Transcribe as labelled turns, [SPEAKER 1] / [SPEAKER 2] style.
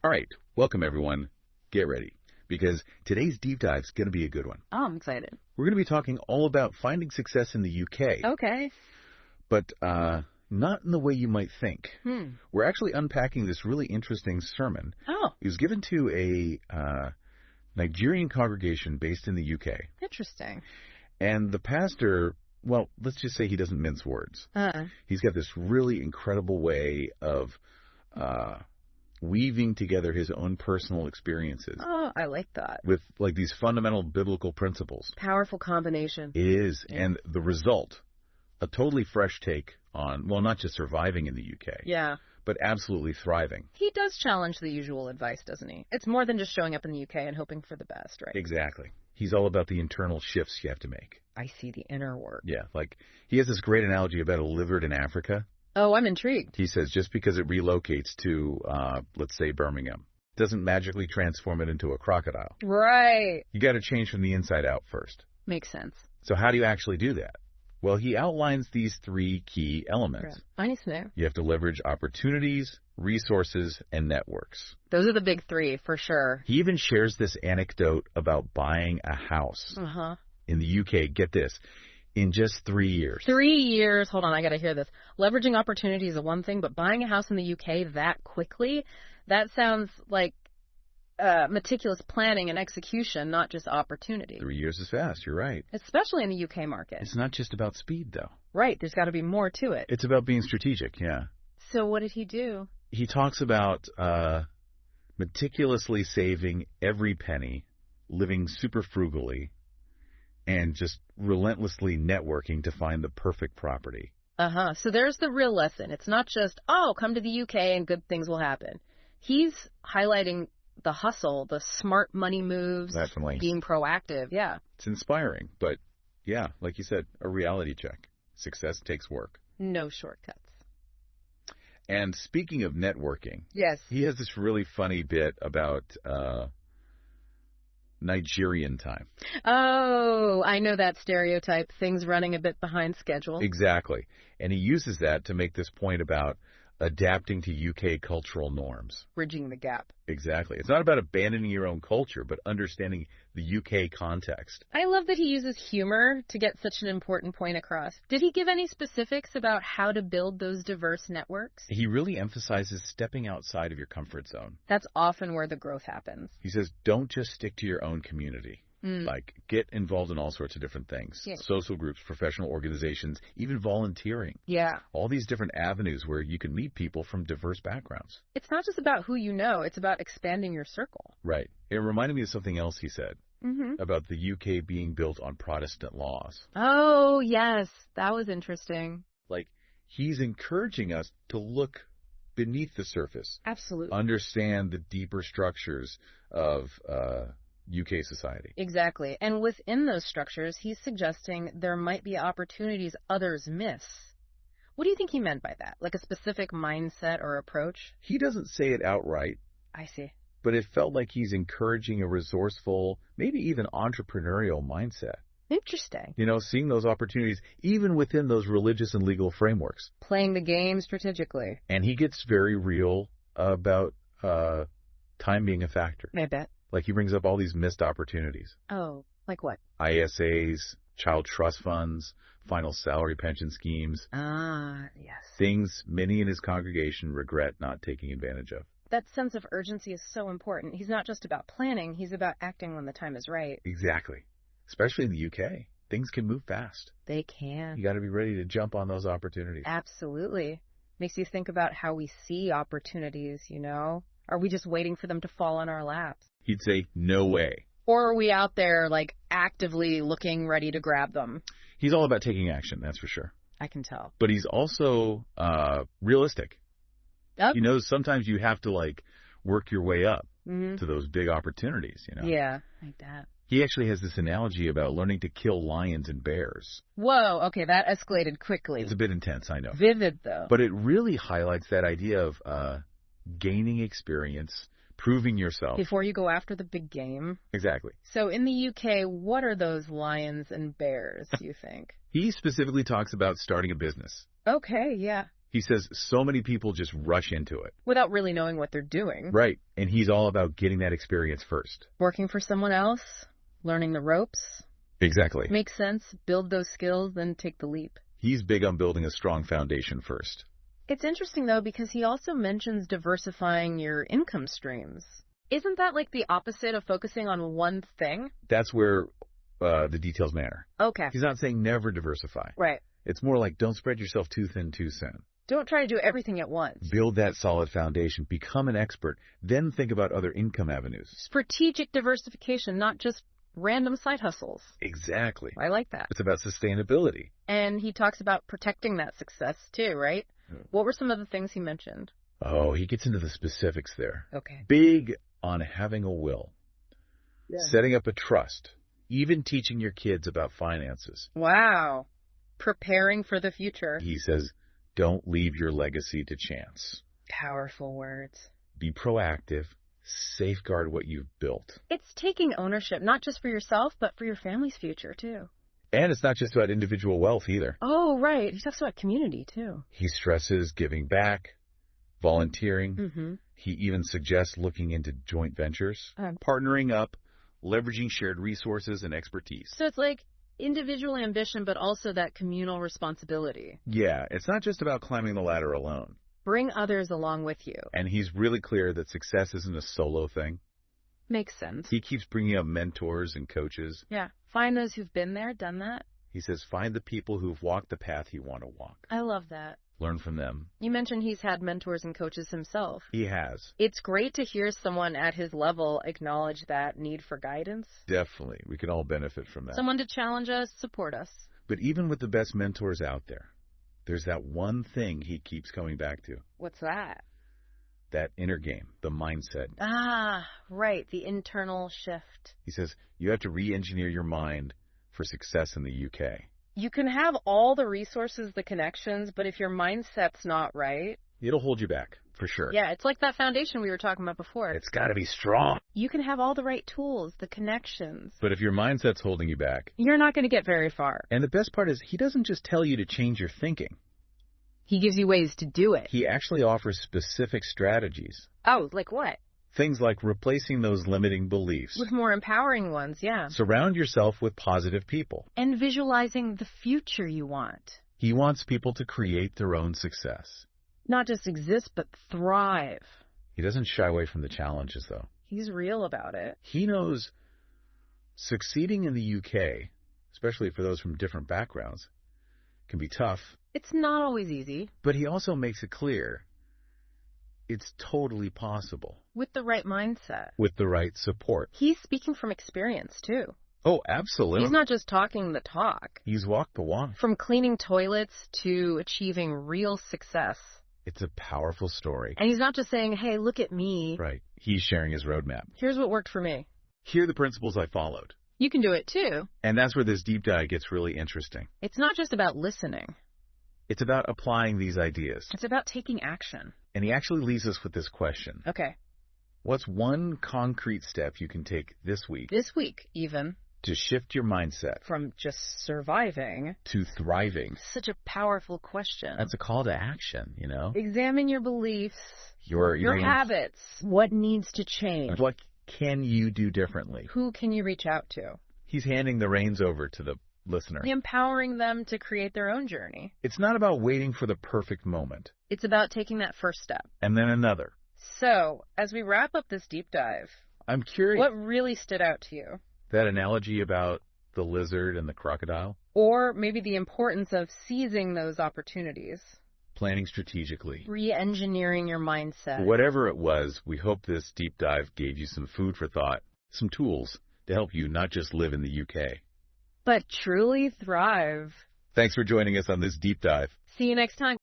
[SPEAKER 1] All right, welcome everyone. Get ready, because today's deep dive is going to be a good one.
[SPEAKER 2] Oh, I'm excited.
[SPEAKER 1] We're going to be talking all about finding success in the UK.
[SPEAKER 2] Okay.
[SPEAKER 1] But not in the way you might think. We're actually unpacking this really interesting sermon.
[SPEAKER 2] Oh.
[SPEAKER 1] It was given to a Nigerian congregation based in the UK.
[SPEAKER 2] Interesting.
[SPEAKER 1] And the pastor, well, let's just say he doesn't mince words. He's got this really incredible way of weaving together his own personal experiences.
[SPEAKER 2] Oh, I like that.
[SPEAKER 1] With like these fundamental biblical principles.
[SPEAKER 2] Powerful combination.
[SPEAKER 1] It is.
[SPEAKER 2] Yeah.
[SPEAKER 1] And the result, a totally fresh take on, well, not just surviving in the UK.
[SPEAKER 2] Yeah.
[SPEAKER 1] But absolutely thriving.
[SPEAKER 2] He does challenge the usual advice, doesn't he? It's more than just showing up in the UK and hoping for the best, right?
[SPEAKER 1] Exactly. He's all about the internal shifts you have to make.
[SPEAKER 2] I see the inner work.
[SPEAKER 1] Yeah. Like, he has this great analogy about a lizard in Africa.
[SPEAKER 2] Oh, I'm intrigued.
[SPEAKER 1] He says just because it relocates to, let's say, Birmingham, doesn't magically transform it into a crocodile.
[SPEAKER 2] Right.
[SPEAKER 1] You got to change from the inside out first.
[SPEAKER 2] Makes sense.
[SPEAKER 1] So how do you actually do that? Well, he outlines these three key elements.
[SPEAKER 2] I need to know.
[SPEAKER 1] You have to leverage opportunities, resources, and networks.
[SPEAKER 2] Those are the big three, for sure.
[SPEAKER 1] He even shares this anecdote about buying a house in the UK. Get this. In just 3 years.
[SPEAKER 2] 3 years. Hold on, I got to hear this. Leveraging opportunities is one thing, but buying a house in the UK that quickly, that sounds like meticulous planning and execution, not just opportunity.
[SPEAKER 1] 3 years is fast. You're right.
[SPEAKER 2] Especially in the UK market.
[SPEAKER 1] It's not just about speed, though.
[SPEAKER 2] Right. There's got to be more to it.
[SPEAKER 1] It's about being strategic, yeah.
[SPEAKER 2] So what did he do?
[SPEAKER 1] He talks about meticulously saving every penny, living super frugally, and just relentlessly networking to find the perfect property.
[SPEAKER 2] So there's the real lesson. It's not just, oh, come to the UK and good things will happen. He's highlighting the hustle, the smart money moves,
[SPEAKER 1] Definitely.
[SPEAKER 2] Being proactive. Yeah.
[SPEAKER 1] It's inspiring, but yeah, like you said, a reality check. Success takes work.
[SPEAKER 2] No shortcuts.
[SPEAKER 1] And speaking of networking,
[SPEAKER 2] yes,
[SPEAKER 1] he has this really funny bit about Nigerian time.
[SPEAKER 2] Oh, I know that stereotype. Things running a bit behind schedule.
[SPEAKER 1] Exactly. And he uses that to make this point about adapting to UK cultural norms.
[SPEAKER 2] Bridging the gap.
[SPEAKER 1] Exactly. It's not about abandoning your own culture, but understanding the UK context.
[SPEAKER 2] I love that he uses humor to get such an important point across. Did he give any specifics about how to build those diverse networks?
[SPEAKER 1] He really emphasizes stepping outside of your comfort zone.
[SPEAKER 2] That's often where the growth happens.
[SPEAKER 1] He says, don't just stick to your own community. Like, get involved in all sorts of different things.
[SPEAKER 2] Yeah.
[SPEAKER 1] Social groups, professional organizations, even volunteering.
[SPEAKER 2] Yeah.
[SPEAKER 1] All these different avenues where you can meet people from diverse backgrounds.
[SPEAKER 2] It's not just about who you know. It's about expanding your circle.
[SPEAKER 1] Right. It reminded me of something else he said about the UK being built on Protestant laws.
[SPEAKER 2] Oh, yes. That was interesting.
[SPEAKER 1] Like, he's encouraging us to look beneath the surface.
[SPEAKER 2] Absolutely.
[SPEAKER 1] Understand the deeper structures of UK society.
[SPEAKER 2] Exactly. And within those structures, he's suggesting there might be opportunities others miss. What do you think he meant by that? Like a specific mindset or approach?
[SPEAKER 1] He doesn't say it outright.
[SPEAKER 2] I see.
[SPEAKER 1] But it felt like he's encouraging a resourceful, maybe even entrepreneurial mindset.
[SPEAKER 2] Interesting.
[SPEAKER 1] You know, seeing those opportunities even within those religious and legal frameworks.
[SPEAKER 2] Playing the game strategically.
[SPEAKER 1] And he gets very real about time being a factor.
[SPEAKER 2] I bet.
[SPEAKER 1] Like, he brings up all these missed opportunities.
[SPEAKER 2] Oh, like what?
[SPEAKER 1] ISAs, child trust funds, final salary pension schemes.
[SPEAKER 2] Ah, yes.
[SPEAKER 1] Things many in his congregation regret not taking advantage of.
[SPEAKER 2] That sense of urgency is so important. He's not just about planning, he's about acting when the time is right.
[SPEAKER 1] Exactly. Especially in the UK. Things can move fast.
[SPEAKER 2] They can.
[SPEAKER 1] You got to be ready to jump on those opportunities.
[SPEAKER 2] Absolutely. Makes you think about how we see opportunities, you know? Are we just waiting for them to fall on our laps?
[SPEAKER 1] He'd say, no way.
[SPEAKER 2] Or are we out there, like, actively looking, ready to grab them?
[SPEAKER 1] He's all about taking action, that's for sure.
[SPEAKER 2] I can tell.
[SPEAKER 1] But he's also realistic.
[SPEAKER 2] Yep.
[SPEAKER 1] You know, sometimes you have to, like, work your way up to those big opportunities, you know?
[SPEAKER 2] Yeah, like that.
[SPEAKER 1] He actually has this analogy about learning to kill lions and bears.
[SPEAKER 2] Whoa, okay, that escalated quickly.
[SPEAKER 1] It's a bit intense, I know.
[SPEAKER 2] Vivid, though.
[SPEAKER 1] But it really highlights that idea of gaining experience, proving yourself.
[SPEAKER 2] Before you go after the big game.
[SPEAKER 1] Exactly.
[SPEAKER 2] So in the UK, what are those lions and bears, you think?
[SPEAKER 1] He specifically talks about starting a business.
[SPEAKER 2] Okay, yeah.
[SPEAKER 1] He says so many people just rush into it.
[SPEAKER 2] Without really knowing what they're doing.
[SPEAKER 1] Right. And he's all about getting that experience first.
[SPEAKER 2] Working for someone else, learning the ropes.
[SPEAKER 1] Exactly.
[SPEAKER 2] Makes sense. Build those skills, then take the leap.
[SPEAKER 1] He's big on building a strong foundation first.
[SPEAKER 2] It's interesting, though, because he also mentions diversifying your income streams. Isn't that like the opposite of focusing on one thing?
[SPEAKER 1] That's where the details matter.
[SPEAKER 2] Okay.
[SPEAKER 1] He's not saying never diversify.
[SPEAKER 2] Right.
[SPEAKER 1] It's more like don't spread yourself too thin too soon.
[SPEAKER 2] Don't try to do everything at once.
[SPEAKER 1] Build that solid foundation. Become an expert. Then think about other income avenues.
[SPEAKER 2] Strategic diversification, not just random side hustles.
[SPEAKER 1] Exactly.
[SPEAKER 2] I like that.
[SPEAKER 1] It's about sustainability. And
[SPEAKER 2] he talks about protecting that success too, right? What were some of the things he mentioned?
[SPEAKER 1] Oh, he gets into the specifics there.
[SPEAKER 2] Okay.
[SPEAKER 1] Big on having a will. Yeah. Setting up a trust. Even teaching your kids about finances.
[SPEAKER 2] Wow. Preparing for the future.
[SPEAKER 1] He says, don't leave your legacy to chance.
[SPEAKER 2] Powerful words.
[SPEAKER 1] Be proactive. Safeguard what you've built.
[SPEAKER 2] It's taking ownership, not just for yourself, but for your family's future, too.
[SPEAKER 1] And it's not just about individual wealth, either.
[SPEAKER 2] Oh, right. He talks about community, too.
[SPEAKER 1] He stresses giving back, volunteering. Mm-hmm. He even suggests looking into joint ventures, partnering up, leveraging shared resources and expertise.
[SPEAKER 2] So it's like individual ambition, but also that communal responsibility.
[SPEAKER 1] Yeah, it's not just about climbing the ladder alone.
[SPEAKER 2] Bring others along with you.
[SPEAKER 1] And he's really clear that success isn't a solo thing.
[SPEAKER 2] Makes sense.
[SPEAKER 1] He keeps bringing up mentors and coaches.
[SPEAKER 2] Yeah, find those who've been there, done that.
[SPEAKER 1] He says find the people who've walked the path you want to walk.
[SPEAKER 2] I love that.
[SPEAKER 1] Learn from them.
[SPEAKER 2] You mentioned he's had mentors and coaches himself.
[SPEAKER 1] He has.
[SPEAKER 2] It's great to hear someone at his level acknowledge that need for guidance.
[SPEAKER 1] Definitely. We can all benefit from that.
[SPEAKER 2] Someone to challenge us, support us.
[SPEAKER 1] But even with the best mentors out there, there's that one thing he keeps coming back to.
[SPEAKER 2] What's that?
[SPEAKER 1] That inner game, the mindset.
[SPEAKER 2] Ah, right. The internal shift.
[SPEAKER 1] He says you have to re-engineer your mind for success in the UK.
[SPEAKER 2] You can have all the resources, the connections, but if your mindset's not right...
[SPEAKER 1] it'll hold you back, for sure.
[SPEAKER 2] Yeah, it's like that foundation we were talking about before.
[SPEAKER 1] It's got to be strong.
[SPEAKER 2] You can have all the right tools, the connections.
[SPEAKER 1] But if your mindset's holding you back...
[SPEAKER 2] you're not going to get very far.
[SPEAKER 1] And the best part is he doesn't just tell you to change your thinking.
[SPEAKER 2] He gives you ways to do it.
[SPEAKER 1] He actually offers specific strategies.
[SPEAKER 2] Oh, like what?
[SPEAKER 1] Things like replacing those limiting beliefs.
[SPEAKER 2] With more empowering ones, yeah.
[SPEAKER 1] Surround yourself with positive people.
[SPEAKER 2] And visualizing the future you want.
[SPEAKER 1] He wants people to create their own success.
[SPEAKER 2] Not just exist, but thrive.
[SPEAKER 1] He doesn't shy away from the challenges, though.
[SPEAKER 2] He's real about it.
[SPEAKER 1] He knows succeeding in the UK, especially for those from different backgrounds, can be tough.
[SPEAKER 2] It's not always easy.
[SPEAKER 1] But he also makes it clear it's totally possible.
[SPEAKER 2] With the right mindset.
[SPEAKER 1] With the right support.
[SPEAKER 2] He's speaking from experience, too.
[SPEAKER 1] Oh, absolutely.
[SPEAKER 2] He's not just talking the talk.
[SPEAKER 1] He's walked the walk.
[SPEAKER 2] From cleaning toilets to achieving real success.
[SPEAKER 1] It's a powerful story.
[SPEAKER 2] And he's not just saying, hey, look at me.
[SPEAKER 1] Right. He's sharing his roadmap.
[SPEAKER 2] Here's what worked for me.
[SPEAKER 1] Here are the principles I followed.
[SPEAKER 2] You can do it, too.
[SPEAKER 1] And that's where this deep dive gets really interesting.
[SPEAKER 2] It's not just about listening.
[SPEAKER 1] It's about applying these ideas.
[SPEAKER 2] It's about taking action.
[SPEAKER 1] And he actually leaves us with this question.
[SPEAKER 2] Okay.
[SPEAKER 1] What's one concrete step you can take this week?
[SPEAKER 2] This week, even.
[SPEAKER 1] To shift your mindset.
[SPEAKER 2] From just surviving.
[SPEAKER 1] To thriving.
[SPEAKER 2] Such a powerful question.
[SPEAKER 1] That's a call to action, you know?
[SPEAKER 2] Examine your beliefs.
[SPEAKER 1] Your
[SPEAKER 2] habits. What needs to change?
[SPEAKER 1] What can you do differently?
[SPEAKER 2] Who can you reach out to?
[SPEAKER 1] He's handing the reins over to the listener.
[SPEAKER 2] Empowering them to create their own journey.
[SPEAKER 1] It's not about waiting for the perfect moment.
[SPEAKER 2] It's about taking that first step.
[SPEAKER 1] And then another.
[SPEAKER 2] So, as we wrap up this deep dive,
[SPEAKER 1] I'm curious.
[SPEAKER 2] What really stood out to you?
[SPEAKER 1] That analogy about the lizard and the crocodile?
[SPEAKER 2] Or maybe the importance of seizing those opportunities.
[SPEAKER 1] Planning strategically.
[SPEAKER 2] Re-engineering your mindset.
[SPEAKER 1] Whatever it was, we hope this deep dive gave you some food for thought, some tools to help you not just live in the UK,
[SPEAKER 2] but truly thrive.
[SPEAKER 1] Thanks for joining us on this deep dive.
[SPEAKER 2] See you next time.